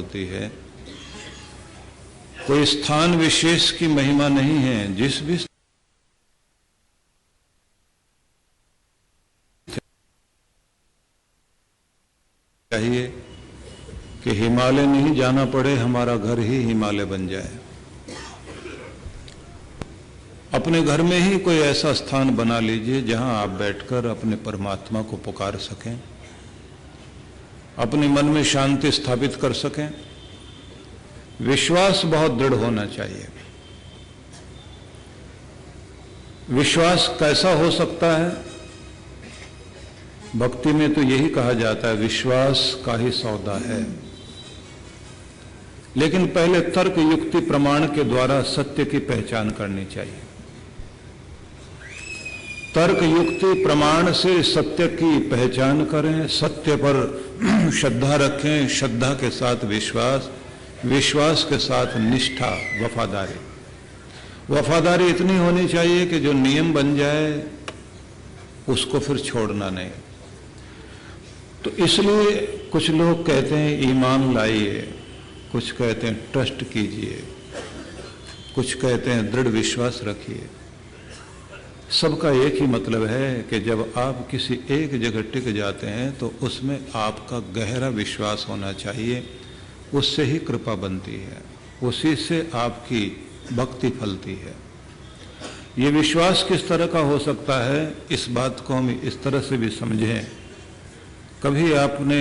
होती है। कोई स्थान विशेष की महिमा नहीं है। जिस भी चाहिए कि हिमालय नहीं जाना पड़े, हमारा घर ही हिमालय बन जाए। अपने घर में ही कोई ऐसा स्थान बना लीजिए जहां आप बैठकर अपने परमात्मा को पुकार सकें, अपने मन में शांति स्थापित कर सकें। विश्वास बहुत दृढ़ होना चाहिए। विश्वास कैसा हो सकता है? भक्ति में तो यही कहा जाता है, विश्वास का ही सौदा है। लेकिन पहले तर्क युक्ति प्रमाण के द्वारा सत्य की पहचान करनी चाहिए। तर्क युक्ति प्रमाण से सत्य की पहचान करें, सत्य पर श्रद्धा रखें, श्रद्धा के साथ विश्वास, विश्वास के साथ निष्ठा, वफादारी। वफादारी इतनी होनी चाहिए कि जो नियम बन जाए उसको फिर छोड़ना नहीं। तो इसलिए कुछ लोग कहते हैं ईमान लाइए, कुछ कहते हैं ट्रस्ट कीजिए, कुछ कहते हैं दृढ़ विश्वास रखिए। सबका एक ही मतलब है कि जब आप किसी एक जगह टिक जाते हैं तो उसमें आपका गहरा विश्वास होना चाहिए। उससे ही कृपा बनती है, उसी से आपकी भक्ति फलती है। ये विश्वास किस तरह का हो सकता है, इस बात को हम इस तरह से भी समझें। कभी आपने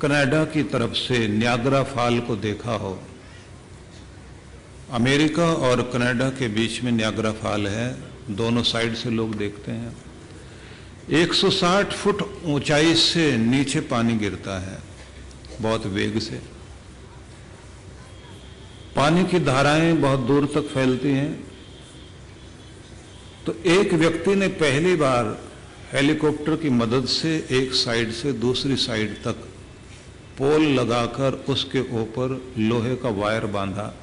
कनाडा की तरफ से नियाग्रा फॉल को देखा हो। अमेरिका और कनाडा के बीच में नियाग्रा फॉल है, दोनों साइड से लोग देखते हैं। 160 फुट ऊंचाई से नीचे पानी गिरता है, बहुत वेग से। पानी की धाराएं बहुत दूर तक फैलती हैं। तो एक व्यक्ति ने पहली बार हेलीकॉप्टर की मदद से एक साइड से दूसरी साइड तक पोल लगाकर उसके ऊपर लोहे का वायर बांधा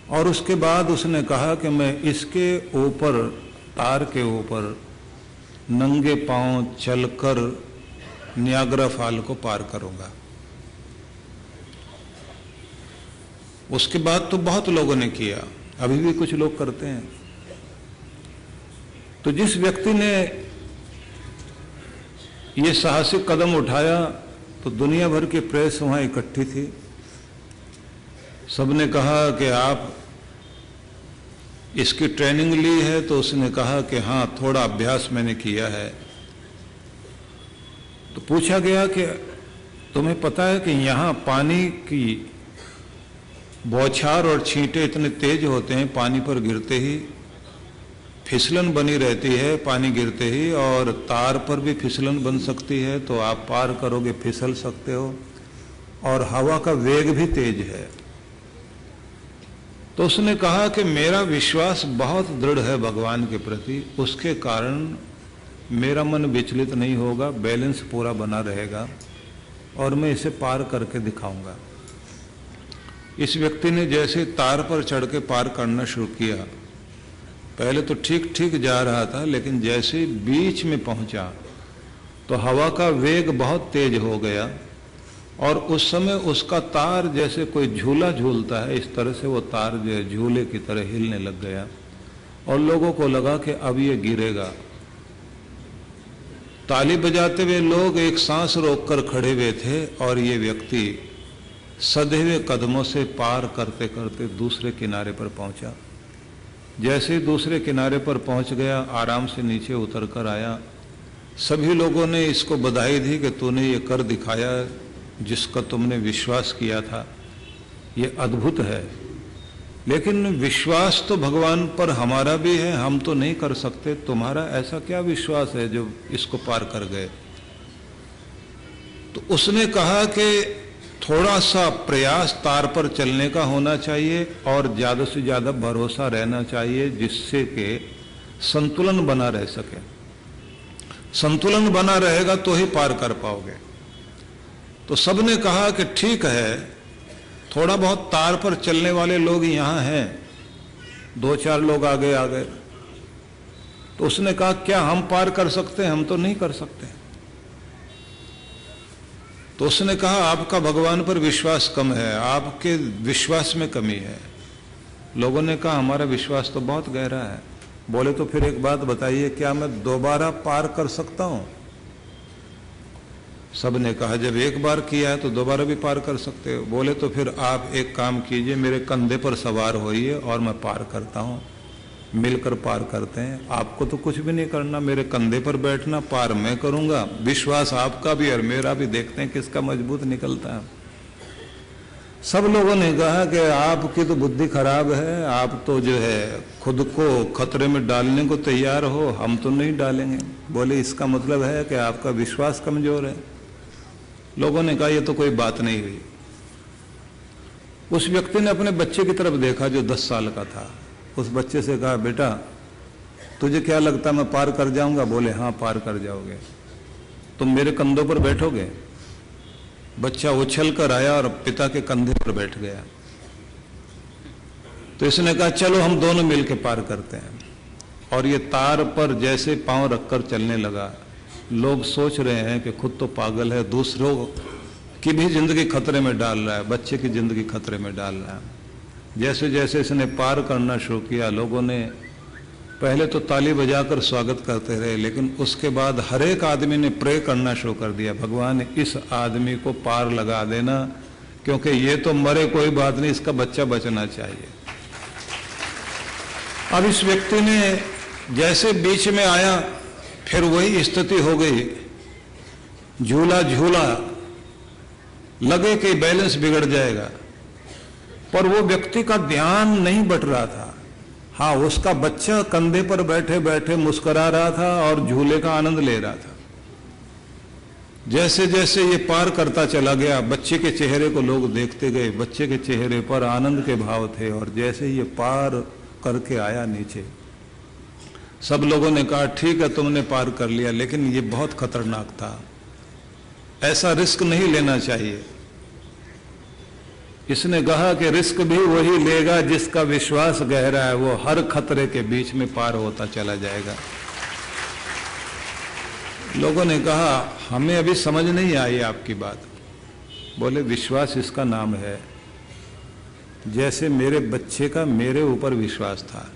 और उसके बाद उसने कहा कि मैं इसके ऊपर, तार के ऊपर नंगे पांव चलकर नियाग्रा फॉल को पार करूंगा। उसके बाद तो बहुत लोगों ने किया, अभी भी कुछ लोग करते हैं। तो जिस व्यक्ति ने ये साहसिक कदम उठाया तो दुनिया भर की प्रेस वहां इकट्ठी थी। सबने कहा कि आप इसकी ट्रेनिंग ली है? तो उसने कहा कि हाँ, थोड़ा अभ्यास मैंने किया है। तो पूछा गया कि तुम्हें पता है कि यहाँ पानी की बौछार और छींटे इतने तेज होते हैं, पानी पर गिरते ही फिसलन बनी रहती है, पानी गिरते ही, और तार पर भी फिसलन बन सकती है, तो आप पार करोगे, फिसल सकते हो, और हवा का वेग भी तेज है। तो उसने कहा कि मेरा विश्वास बहुत दृढ़ है भगवान के प्रति, उसके कारण मेरा मन विचलित नहीं होगा, बैलेंस पूरा बना रहेगा और मैं इसे पार करके दिखाऊंगा। इस व्यक्ति ने जैसे तार पर चढ़ के पार करना शुरू किया, पहले तो ठीक ठीक जा रहा था, लेकिन जैसे बीच में पहुंचा तो हवा का वेग बहुत तेज हो गया और उस समय उसका तार जैसे कोई झूला झूलता है, इस तरह से वो तार जो है झूले की तरह हिलने लग गया और लोगों को लगा कि अब ये गिरेगा। ताली बजाते हुए लोग एक सांस रोककर खड़े हुए थे और ये व्यक्ति सधे हुए कदमों से पार करते करते दूसरे किनारे पर पहुंचा। जैसे दूसरे किनारे पर पहुंच गया, आराम से नीचे उतर कर आया। सभी लोगों ने इसको बधाई दी कि तूने ये कर दिखाया जिसका तुमने विश्वास किया था, ये अद्भुत है। लेकिन विश्वास तो भगवान पर हमारा भी है, हम तो नहीं कर सकते, तुम्हारा ऐसा क्या विश्वास है जो इसको पार कर गए? तो उसने कहा कि थोड़ा सा प्रयास तार पर चलने का होना चाहिए और ज्यादा से ज्यादा भरोसा रहना चाहिए, जिससे कि संतुलन बना रह सके। संतुलन बना रहेगा तो ही पार कर पाओगे। तो सबने कहा कि ठीक है, थोड़ा बहुत तार पर चलने वाले लोग यहाँ हैं, 2-4 लोग आगे आ गए। तो उसने कहा क्या हम पार कर सकते हैं? हम तो नहीं कर सकते। तो उसने कहा आपका भगवान पर विश्वास कम है, आपके विश्वास में कमी है। लोगों ने कहा हमारा विश्वास तो बहुत गहरा है। बोले तो फिर एक बात बताइए, क्या मैं दोबारा पार कर सकता हूं? सबने कहा जब एक बार किया है तो दोबारा भी पार कर सकते हो। बोले तो फिर आप एक काम कीजिए, मेरे कंधे पर सवार होइए और मैं पार करता हूं, मिलकर पार करते हैं। आपको तो कुछ भी नहीं करना, मेरे कंधे पर बैठना, पार मैं करूंगा। विश्वास आपका भी और मेरा भी, देखते हैं किसका मजबूत निकलता है। सब लोगों ने कहा कि आपकी तो बुद्धि खराब है, आप तो जो है खुद को खतरे में डालने को तैयार हो, हम तो नहीं डालेंगे। बोले इसका मतलब है कि आपका विश्वास कमजोर है। लोगों ने कहा ये तो कोई बात नहीं हुई। उस व्यक्ति ने अपने बच्चे की तरफ देखा जो 10 साल का था। उस बच्चे से कहा बेटा तुझे क्या लगता मैं पार कर जाऊंगा? बोले हाँ पार कर जाओगे। तुम मेरे कंधों पर बैठोगे? बच्चा उछल कर आया और पिता के कंधे पर बैठ गया। तो इसने कहा चलो हम दोनों मिलकर पार करते हैं। और ये तार पर जैसे पांव रखकर चलने लगा। लोग सोच रहे हैं कि खुद तो पागल है, दूसरों की भी जिंदगी खतरे में डाल रहा है, बच्चे की जिंदगी खतरे में डाल रहा है। जैसे जैसे इसने पार करना शुरू किया, लोगों ने पहले तो ताली बजाकर स्वागत करते रहे, लेकिन उसके बाद हर एक आदमी ने प्रे करना शुरू कर दिया, भगवान इस आदमी को पार लगा देना, क्योंकि ये तो मरे कोई बात नहीं, इसका बच्चा बचना चाहिए। अब इस व्यक्ति ने जैसे बीच में आया, फिर वही स्थिति हो गई, झूला झूला, लगे कि बैलेंस बिगड़ जाएगा, पर वो व्यक्ति का ध्यान नहीं बट रहा था। हाँ, उसका बच्चा कंधे पर बैठे बैठे मुस्कुरा रहा था और झूले का आनंद ले रहा था। जैसे जैसे ये पार करता चला गया, बच्चे के चेहरे को लोग देखते गए, बच्चे के चेहरे पर आनंद के भाव थे। और जैसे ये पार करके आया नीचे, सब लोगों ने कहा ठीक है तुमने पार कर लिया, लेकिन ये बहुत खतरनाक था, ऐसा रिस्क नहीं लेना चाहिए। इसने कहा कि रिस्क भी वही लेगा जिसका विश्वास गहरा है, वो हर खतरे के बीच में पार होता चला जाएगा। लोगों ने कहा हमें अभी समझ नहीं आई आपकी बात। बोले विश्वास इसका नाम है, जैसे मेरे बच्चे का मेरे ऊपर विश्वास था।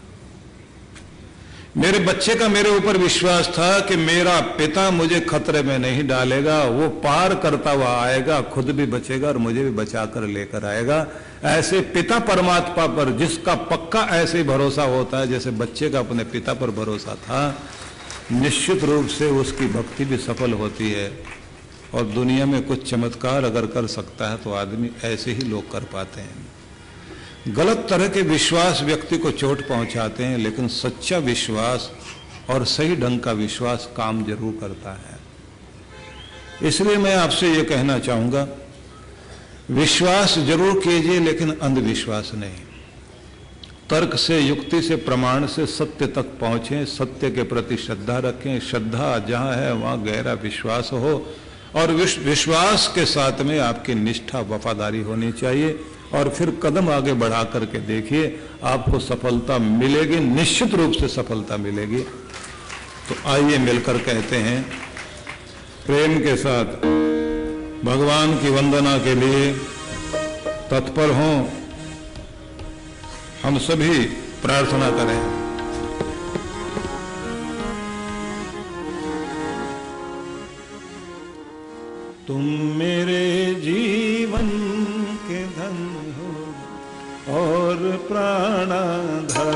मेरे बच्चे का मेरे ऊपर विश्वास था कि मेरा पिता मुझे खतरे में नहीं डालेगा, वो पार करता हुआ आएगा, खुद भी बचेगा और मुझे भी बचाकर लेकर आएगा। ऐसे पिता परमात्मा पर जिसका पक्का ऐसे भरोसा होता है जैसे बच्चे का अपने पिता पर भरोसा था, निश्चित रूप से उसकी भक्ति भी सफल होती है। और दुनिया में कुछ चमत्कार अगर कर सकता है तो आदमी ऐसे ही लोग कर पाते हैं। गलत तरह के विश्वास व्यक्ति को चोट पहुंचाते हैं, लेकिन सच्चा विश्वास और सही ढंग का विश्वास काम जरूर करता है। इसलिए मैं आपसे ये कहना चाहूंगा, विश्वास जरूर कीजिए लेकिन अंधविश्वास नहीं। तर्क से, युक्ति से, प्रमाण से सत्य तक पहुंचें, सत्य के प्रति श्रद्धा रखें। श्रद्धा जहां है वहां गहरा विश्वास हो, और विश्वास के साथ में आपकी निष्ठा, वफादारी होनी चाहिए। और फिर कदम आगे बढ़ा करके देखिए, आपको सफलता मिलेगी, निश्चित रूप से सफलता मिलेगी। तो आइए मिलकर कहते हैं प्रेम के साथ भगवान की वंदना के लिए तत्पर हों। हम सभी प्रार्थना करें। तुम मेरे जीवन के धन हो और प्राणाधन